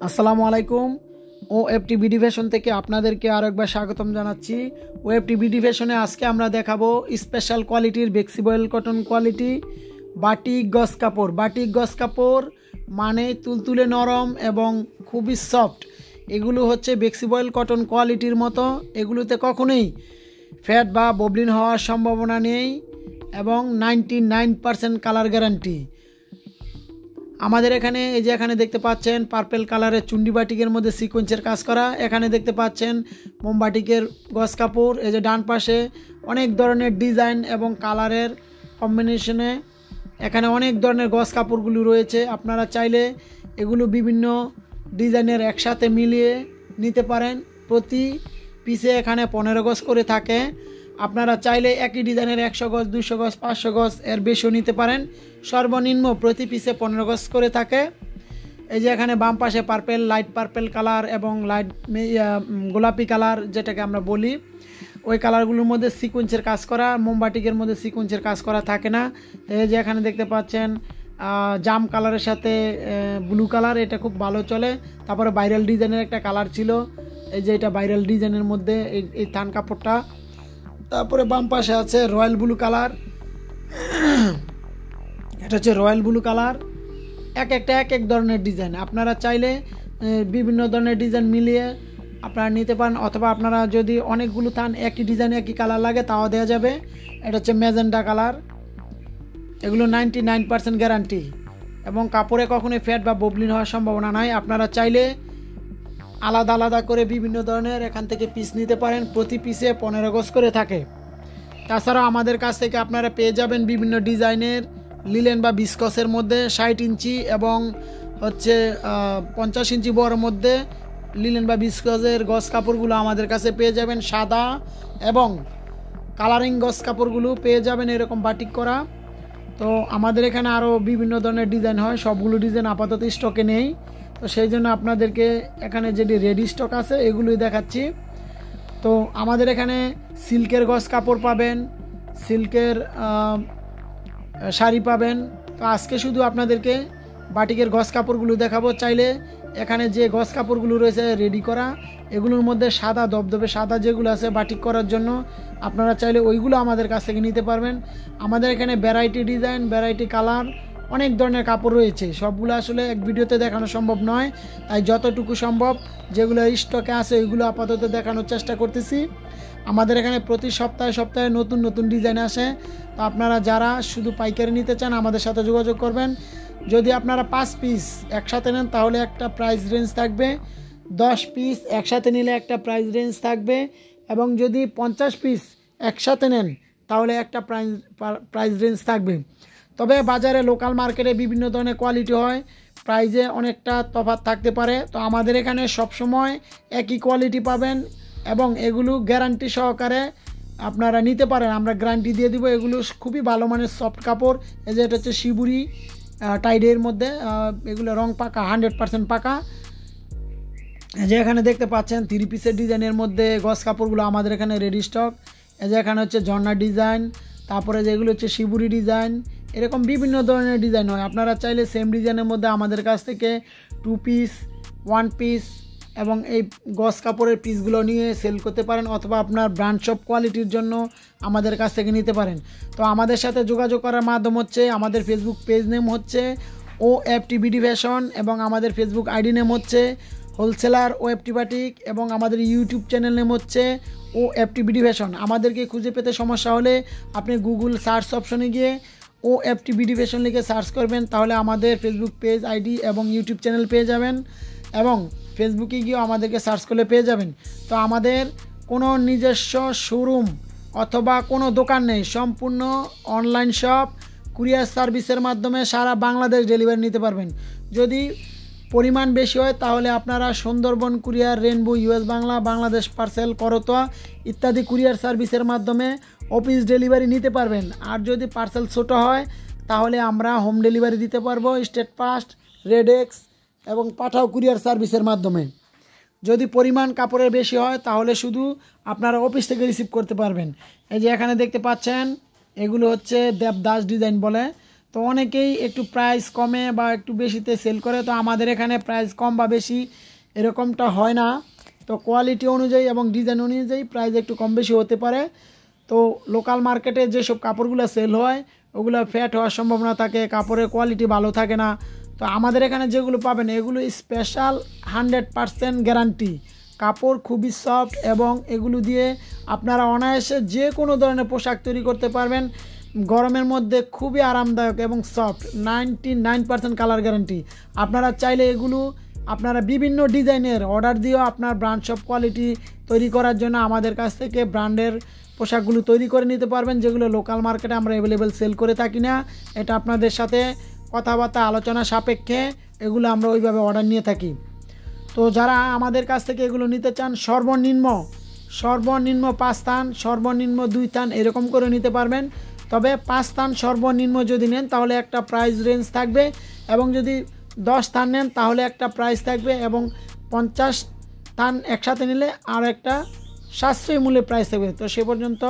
আসসালামু আলাইকুম। ওএফটি BD fashion থেকে আপনাদেরকে আরও একবার স্বাগতম জানাচ্ছি। ওএফটি বিডি ফ্যাশনে আজকে আমরা দেখাবো স্পেশাল কোয়ালিটির ফ্লেক্সিবল কটন কোয়ালিটি বাটিক গজ কাপড়। বাটিক গজ কাপড় মানে তুলতুলে নরম এবং খুবই সফট। এগুলো হচ্ছে ফ্লেক্সিবল কটন কোয়ালিটির মতো, এগুলোতে কখনোই ফ্যাট বা ববলিন হওয়ার সম্ভাবনা নেই এবং 99% কালার গ্যারান্টি। আমাদের এখানে এই যে এখানে দেখতে পাচ্ছেন পার্পল কালারের চুন্ডি বাটিকের মধ্যে সিকোয়েন্সের কাজ করা। এখানে দেখতে পাচ্ছেন মোমবাটিকের গজ কাপড়। এই যে ডান পাশে অনেক ধরনের ডিজাইন এবং কালারের কম্বিনেশনে এখানে অনেক ধরনের গজ কাপড়গুলো রয়েছে। আপনারা চাইলে এগুলো বিভিন্ন ডিজাইনের একসাথে মিলিয়ে নিতে পারেন। প্রতি পিসে এখানে 15 গজ করে থাকে। আপনারা চাইলে একই ডিজাইনের 100 গজ, 200 গজ, 500 গজ এর বেশিও নিতে পারেন। সর্বনিম্ন প্রতি পিসে 15 গজ করে থাকে। এই যে এখানে বাম পাশে পার্পেল, লাইট পার্পেল কালার এবং লাইট গোলাপি কালার যেটাকে আমরা বলি, ওই কালারগুলোর মধ্যে সিকোয়েন্সের কাজ করা। মোমবাটিকের মধ্যে সিকোয়েন্সের কাজ করা থাকে না। এই যে এখানে দেখতে পাচ্ছেন জাম কালারের সাথে ব্লু কালার, এটা খুব ভালো চলে। তারপরে ভাইরাল ডিজাইনের একটা কালার ছিল, এই যে এটা ভাইরাল ডিজাইনের মধ্যে এই থান কাপড়টা। তারপরে বাম পাশে আছে রয়্যাল ব্লু কালার, এটা হচ্ছে রয়্যাল ব্লু কালার। এক এক ধরনের ডিজাইন। আপনারা চাইলে বিভিন্ন ধরনের ডিজাইন মিলিয়ে আপনারা নিতে পারেন, অথবা আপনারা যদি অনেকগুলো থান একই ডিজাইন একই কালার লাগে তাও দেওয়া যাবে। এটা হচ্ছে ম্যাজেন্টা কালার। এগুলো 99% গ্যারান্টি এবং কাপড়ে কখনোই ফ্যাট বা ববলিন হওয়ার সম্ভাবনা নাই। আপনারা চাইলে আলাদা আলাদা করে বিভিন্ন ধরনের এখান থেকে পিস নিতে পারেন। প্রতি পিসে 15 গজ করে থাকে। তাছাড়াও আমাদের কাছ থেকে আপনারা পেয়ে যাবেন বিভিন্ন ডিজাইনের লিলেন বা বিস্কসের মধ্যে 60 ইঞ্চি এবং হচ্ছে 50 ইঞ্চি বড় মধ্যে লিলেন বা বিস্কসের গজ কাপড়গুলো আমাদের কাছে পেয়ে যাবেন। সাদা এবং কালারিং গজ কাপড়গুলো পেয়ে যাবেন এরকম বাটিক করা। তো আমাদের এখানে আরও বিভিন্ন ধরনের ডিজাইন হয়, সবগুলো ডিজাইন আপাতত স্টকে নেই। তো সেই জন্য আপনাদেরকে এখানে যেটি রেডি স্টক আছে এগুলোই দেখাচ্ছি। তো আমাদের এখানে সিল্কের গজ কাপড় পাবেন, সিল্কের শাড়ি পাবেন। তো আজকে শুধু আপনাদেরকে বাটিকের গজ কাপড়গুলো দেখাবো। চাইলে এখানে যে গজ কাপড়গুলো রয়েছে রেডি করা, এগুলোর মধ্যে সাদা দবদবে সাদা যেগুলো আছে বাটিক করার জন্য, আপনারা চাইলে ওইগুলো আমাদের কাছ থেকে নিতে পারবেন। আমাদের এখানে ভ্যারাইটি ডিজাইন, ভ্যারাইটি কালার, অনেক ধরনের কাপড় রয়েছে। সবগুলো আসলে এক ভিডিওতে দেখানো সম্ভব নয়, তাই যতটুকু সম্ভব যেগুলো স্টকে আছে ওইগুলো আপাতত দেখানোর চেষ্টা করতেছি। আমাদের এখানে প্রতি সপ্তাহে নতুন নতুন ডিজাইন আসে। তো আপনারা যারা শুধু পাইকারি নিতে চান আমাদের সাথে যোগাযোগ করবেন। যদি আপনারা 5 পিস একসাথে নেন তাহলে একটা প্রাইস রেঞ্জ থাকবে, 10 পিস একসাথে নিলে একটা প্রাইস রেঞ্জ থাকবে, এবং যদি 50 পিস একসাথে নেন তাহলে একটা প্রাইস রেঞ্জ থাকবে। তবে বাজারে লোকাল মার্কেটে বিভিন্ন ধরনের কোয়ালিটি হয়, প্রাইজে অনেকটা তফাৎ থাকতে পারে। তো আমাদের এখানে সবসময় একই কোয়ালিটি পাবেন এবং এগুলো গ্যারান্টি সহকারে আপনারা নিতে পারেন। আমরা গ্যারান্টি দিয়ে দিব। এগুলো খুবই ভালো মানের সফট কাপড়। এই যে এটা হচ্ছে শিবুরি টাইডের মধ্যে, এগুলো রং পাকা, 100% পাকা। যে এখানে দেখতে পাচ্ছেন 3 পিসের ডিজাইনের মধ্যে গজ কাপড়গুলো আমাদের এখানে রেডি স্টক। এই যে এখানে হচ্ছে ঝর্ণা ডিজাইন, তারপরে যেগুলো হচ্ছে শিবুরি ডিজাইন, এরকম বিভিন্ন ধরনের ডিজাইন হয়। আপনারা চাইলে সেম ডিজাইনের মধ্যে আমাদের কাছ থেকে 2 পিস, 1 পিস এবং এই গজ কাপড়ের পিসগুলো নিয়ে সেল করতে পারেন, অথবা আপনার ব্র্যান্ড শপ কোয়ালিটির জন্য আমাদের কাছ থেকে নিতে পারেন। তো আমাদের সাথে যোগাযোগ করার মাধ্যম হচ্ছে আমাদের ফেসবুক পেজ নেম হচ্ছে ওএফটি বিডি ফ্যাশন এবং আমাদের ফেসবুক আইডি নেম হচ্ছে হোলসেলার ওএফটি বাটিক এবং আমাদের ইউটিউব চ্যানেল নেম হচ্ছে ওএফটি বিডি ফ্যাশন। আমাদেরকে খুঁজে পেতে সমস্যা হলে আপনি গুগল সার্চ অপশনে গিয়ে ওএফটি বিডি ফ্যাশন লিখে সার্চ করবেন, তাহলে আমাদের ফেসবুক পেজ আইডি এবং ইউটিউব চ্যানেল পেয়ে যাবেন, এবং ফেসবুকে গিয়েও আমাদেরকে সার্চ করলে পেয়ে যাবেন। তো আমাদের কোনো নিজস্ব শোরুম অথবা কোনো দোকান নেই, সম্পূর্ণ অনলাইন শপ। কুরিয়ার সার্ভিসের মাধ্যমে সারা বাংলাদেশ ডেলিভারি নিতে পারবেন। যদি পরিমাণ বেশি হয় তাহলে আপনারা Sundarban courier, rainbow, US Bangla, Bangladesh parcel, Karatoya ইত্যাদি কুরিয়ার সার্ভিসের মাধ্যমে অফিস ডেলিভারি নিতে পারবেন। আর যদি পার্সেল ছোটো হয় তাহলে আমরা হোম ডেলিভারি দিতে পারবো স্টেট ফাস্ট, রেডেক্স এবং পাঠাও কুরিয়ার সার্ভিসের মাধ্যমে। যদি পরিমাণ কাপড়ের বেশি হয় তাহলে শুধু আপনারা অফিস থেকে রিসিভ করতে পারবেন। এই যে এখানে দেখতে পাচ্ছেন এগুলো হচ্ছে দেবদাস ডিজাইন বলে। তো তো অনেকেই একটু প্রাইস কমে বা একটু বেশিতে সেল করে, তো আমাদের এখানে প্রাইস কম বা বেশি এরকমটা হয় না। তো কোয়ালিটি অনুযায়ী এবং ডিজাইন অনুযায়ী প্রাইস একটু কম বেশি হতে পারে। তো লোকাল মার্কেটে যেসব কাপড়গুলো সেল হয় ওগুলো ফ্যাট হওয়ার সম্ভাবনা থাকে, কাপড়ের কোয়ালিটি ভালো থাকে না। তো আমাদের এখানে যেগুলো পাবেন এগুলো স্পেশাল 100% গ্যারান্টি, কাপড় খুবই সফট এবং এগুলো দিয়ে আপনারা অনায়াসে যে কোনো ধরনের পোশাক তৈরি করতে পারবেন। গরমের মধ্যে খুবই আরামদায়ক এবং সফট, 99% কালার গ্যারান্টি। আপনারা চাইলে এগুলো আপনারা বিভিন্ন ডিজাইনের অর্ডার দিয়েও আপনার ব্র্যান্ড সব কোয়ালিটি তৈরি করার জন্য আমাদের কাছ থেকে ব্র্যান্ডের পোশাকগুলো তৈরি করে নিতে পারবেন, যেগুলো লোকাল মার্কেটে আমরা অ্যাভেলেবেল সেল করে থাকি না। এটা আপনাদের সাথে কথাবার্তা আলোচনা সাপেক্ষে এগুলো আমরা ওইভাবে অর্ডার নিয়ে থাকি। তো যারা আমাদের কাছ থেকে এগুলো নিতে চান সর্বনিম্ন 5 থান, সর্বনিম্ন 2 থান এরকম করে নিতে পারবেন। তবে 5 থান সর্বনিম্ন যদি নেন তাহলে একটা প্রাইস রেঞ্জ থাকবে, এবং যদি 10 থান নেন তাহলে একটা প্রাইস থাকবে, এবং 50 থান একসাথে নিলে আর একটা সাশ্রয়ী মূল্যে প্রাইস থাকবে। তো সে পর্যন্ত